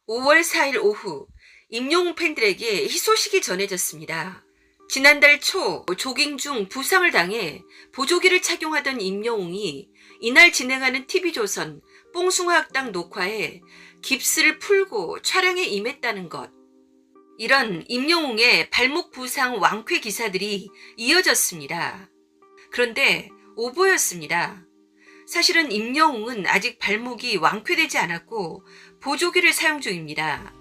5월 4일 오후 임영웅 팬들에게 희소식이 전해졌습니다. 지난달 초 조깅 중 부상을 당해 보조기를 착용하던 임영웅이 이날 진행하는 TV조선 뽕숭아학당 녹화에 깁스를 풀고 촬영에 임했다는 것. 이런 임영웅의 발목 부상 왕쾌 기사들이 이어졌습니다. 그런데 오보였습니다. 사실은 임영웅은 아직 발목이 완쾌되지 않았고 보조기를 사용 중입니다.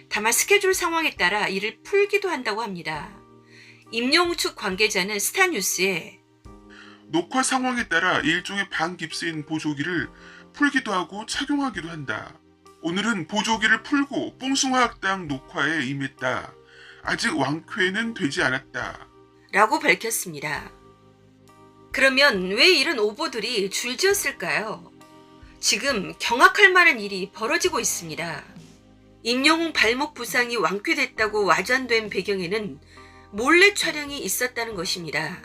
다만 스케줄 상황에 따라 이를 풀기도 한다고 합니다. 임영웅 측 관계자는 스타뉴스에 녹화 상황에 따라 일종의 반깁스인 보조기를 풀기도 하고 착용하기도 한다. 오늘은 보조기를 풀고 뽕숭아학당 녹화에 임했다. 아직 완쾌는 되지 않았다. 라고 밝혔습니다. 그러면 왜 이런 오보들이 줄지었을까요? 지금 경악할 만한 일이 벌어지고 있습니다. 임영웅 발목 부상이 완쾌됐다고 와전된 배경에는 몰래 촬영이 있었다는 것입니다.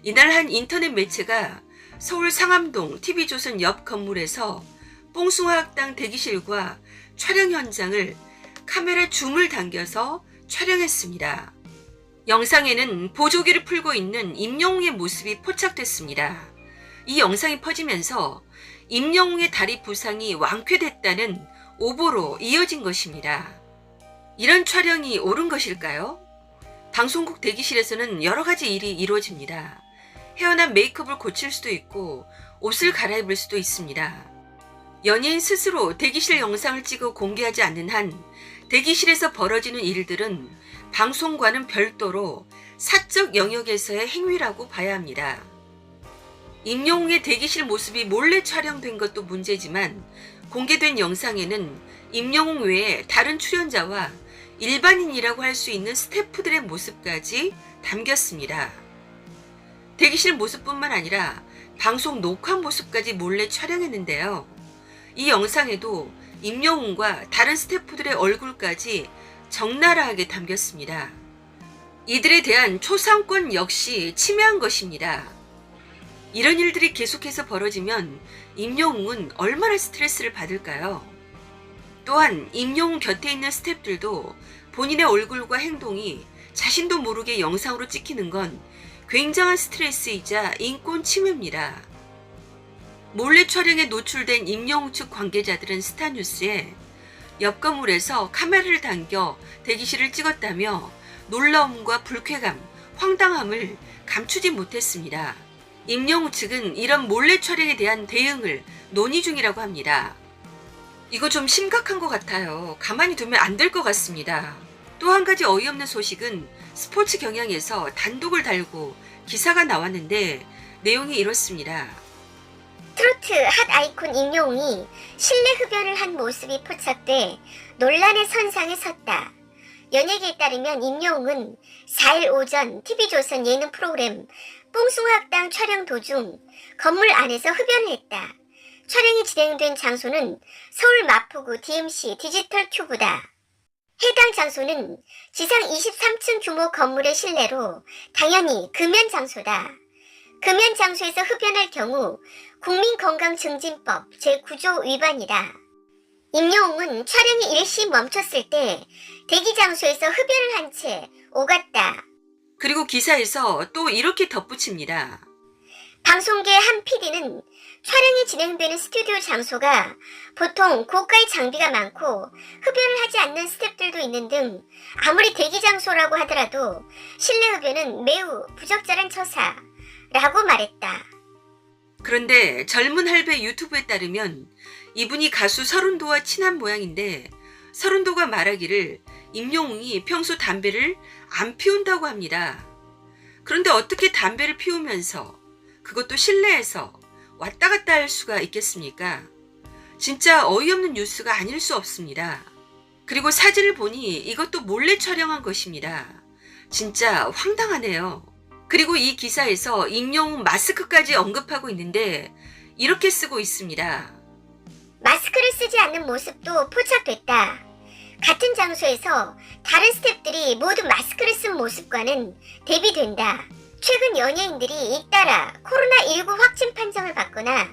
이날 한 인터넷 매체가 서울 상암동 TV조선 옆 건물에서 뽕숭아학당 대기실과 촬영 현장을 카메라 줌을 당겨서 촬영했습니다. 영상에는 보조기를 풀고 있는 임영웅의 모습이 포착됐습니다. 이 영상이 퍼지면서 임영웅의 다리 부상이 완쾌됐다는 오보로 이어진 것입니다. 이런 촬영이 옳은 것일까요? 방송국 대기실에서는 여러 가지 일이 이루어집니다. 헤어나 메이크업을 고칠 수도 있고 옷을 갈아입을 수도 있습니다. 연예인 스스로 대기실 영상을 찍어 공개하지 않는 한 대기실에서 벌어지는 일들은 방송과는 별도로 사적 영역에서의 행위라고 봐야 합니다. 임영웅의 대기실 모습이 몰래 촬영된 것도 문제지만 공개된 영상에는 임영웅 외에 다른 출연자와 일반인이라고 할 수 있는 스태프들의 모습까지 담겼습니다. 대기실 모습뿐만 아니라 방송 녹화 모습까지 몰래 촬영했는데요. 이 영상에도 임영웅과 다른 스태프들의 얼굴까지 적나라하게 담겼습니다. 이들에 대한 초상권 역시 침해한 것입니다. 이런 일들이 계속해서 벌어지면 임영웅은 얼마나 스트레스를 받을까요? 또한 임영웅 곁에 있는 스태프들도 본인의 얼굴과 행동이 자신도 모르게 영상으로 찍히는 건 굉장한 스트레스이자 인권 침해입니다. 몰래 촬영에 노출된 임영웅 측 관계자들은 스타뉴스에 옆 건물에서 카메라를 당겨 대기실을 찍었다며 놀라움과 불쾌감, 황당함을 감추지 못했습니다. 임영웅 측은 이런 몰래 촬영에 대한 대응을 논의 중이라고 합니다. 이거 좀 심각한 것 같아요. 가만히 두면 안 될 것 같습니다. 또 한 가지 어이없는 소식은 스포츠 경향에서 단독을 달고 기사가 나왔는데 내용이 이렇습니다. 트로트 핫 아이콘 임영웅이 실내 흡연을 한 모습이 포착돼 논란의 선상에 섰다. 연예계에 따르면 임영웅은 4일 오전 TV조선 예능 프로그램 뽕숭아학당 촬영 도중 건물 안에서 흡연을 했다. 촬영이 진행된 장소는 서울 마포구 DMC 디지털 큐브다. 해당 장소는 지상 23층 규모 건물의 실내로 당연히 금연 장소다. 금연 장소에서 흡연할 경우 국민건강증진법 제9조 위반이다. 임영웅은 촬영이 일시 멈췄을 때 대기 장소에서 흡연을 한 채 오갔다. 그리고 기사에서 또 이렇게 덧붙입니다. 방송계 한 PD는 촬영이 진행되는 스튜디오 장소가 보통 고가의 장비가 많고 흡연을 하지 않는 스태프들도 있는 등 아무리 대기 장소라고 하더라도 실내 흡연은 매우 부적절한 처사라고 말했다. 그런데 젊은 할배 유튜브에 따르면 이분이 가수 서른도와 친한 모양인데 서른도가 말하기를 임영웅이 평소 담배를 안 피운다고 합니다. 그런데 어떻게 담배를 피우면서 그것도 실내에서 왔다 갔다 할 수가 있겠습니까? 진짜 어이없는 뉴스가 아닐 수 없습니다. 그리고 사진을 보니 이것도 몰래 촬영한 것입니다. 진짜 황당하네요. 그리고 이 기사에서 임영웅 마스크까지 언급하고 있는데 이렇게 쓰고 있습니다. 마스크를 쓰지 않는 모습도 포착됐다. 같은 장소에서 다른 스태프들이 모두 마스크를 쓴 모습과는 대비된다. 최근 연예인들이 잇따라 코로나19 확진 판정을 받거나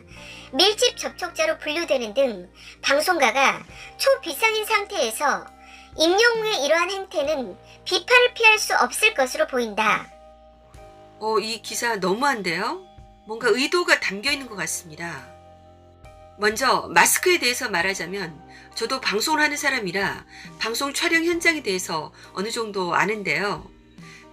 밀집 접촉자로 분류되는 등 방송가가 초비상인 상태에서 임영웅의 이러한 행태는 비판을 피할 수 없을 것으로 보인다. 이 기사 너무한데요? 뭔가 의도가 담겨 있는 것 같습니다. 먼저 마스크에 대해서 말하자면 저도 방송을 하는 사람이라 방송 촬영 현장에 대해서 어느 정도 아는데요.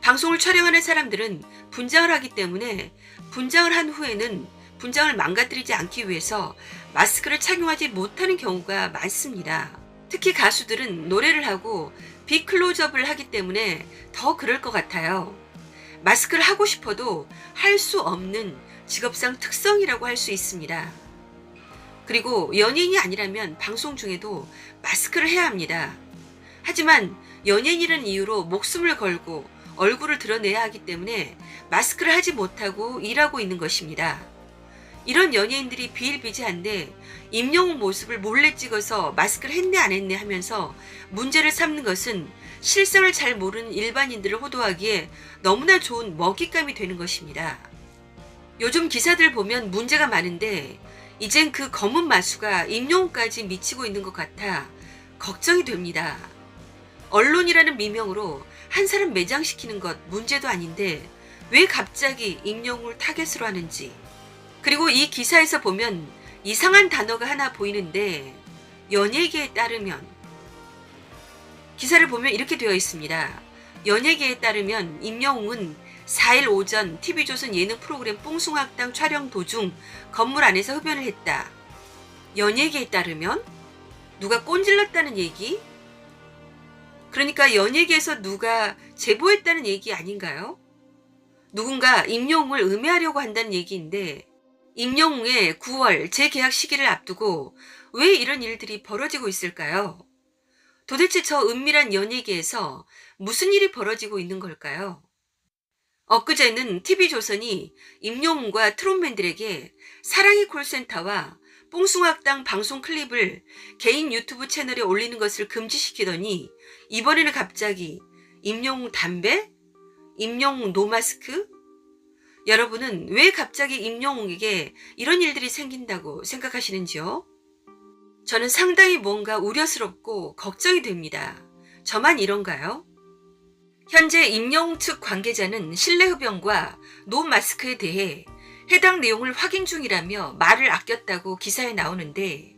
방송을 촬영하는 사람들은 분장을 하기 때문에 분장을 한 후에는 분장을 망가뜨리지 않기 위해서 마스크를 착용하지 못하는 경우가 많습니다. 특히 가수들은 노래를 하고 빅클로즈업을 하기 때문에 더 그럴 것 같아요. 마스크를 하고 싶어도 할 수 없는 직업상 특성이라고 할 수 있습니다. 그리고 연예인이 아니라면 방송 중에도 마스크를 해야 합니다. 하지만 연예인이라는 이유로 목숨을 걸고 얼굴을 드러내야 하기 때문에 마스크를 하지 못하고 일하고 있는 것입니다. 이런 연예인들이 비일비재한데 임영웅 모습을 몰래 찍어서 마스크를 했네 안 했네 하면서 문제를 삼는 것은 실상을 잘 모르는 일반인들을 호도하기에 너무나 좋은 먹잇감이 되는 것입니다. 요즘 기사들 보면 문제가 많은데 이젠 그 검은 마수가 임영웅까지 미치고 있는 것 같아 걱정이 됩니다. 언론이라는 미명으로 한 사람 매장시키는 것 문제도 아닌데 왜 갑자기 임영웅을 타겟으로 하는지. 그리고 이 기사에서 보면 이상한 단어가 하나 보이는데 연예계에 따르면, 기사를 보면 이렇게 되어 있습니다. 연예계에 따르면 임영웅은 4일 오전 TV조선 예능 프로그램 뽕숭아학당 촬영 도중 건물 안에서 흡연을 했다. 연예계에 따르면 누가 꼰질렀다는 얘기? 그러니까 연예계에서 누가 제보했다는 얘기 아닌가요? 누군가 임영웅을 음해하려고 한다는 얘기인데 임영웅의 9월 재계약 시기를 앞두고 왜 이런 일들이 벌어지고 있을까요? 도대체 저 은밀한 연예계에서 무슨 일이 벌어지고 있는 걸까요? 엊그제는 TV조선이 임영웅과 트롯맨들에게 사랑의 콜센터와 뽕숭아학당 방송 클립을 개인 유튜브 채널에 올리는 것을 금지시키더니 이번에는 갑자기 임영웅 담배? 임영웅 노마스크? 여러분은 왜 갑자기 임영웅에게 이런 일들이 생긴다고 생각하시는지요? 저는 상당히 뭔가 우려스럽고 걱정이 됩니다. 저만 이런가요? 현재 임영웅 측 관계자는 실내 흡연과 노마스크에 대해 해당 내용을 확인 중이라며 말을 아꼈다고 기사에 나오는데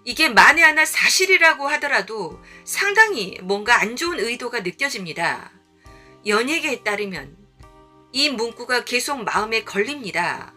이게 만에 하나 사실이라고 하더라도 상당히 뭔가 안 좋은 의도가 느껴집니다. 연예계에 따르면 이 문구가 계속 마음에 걸립니다.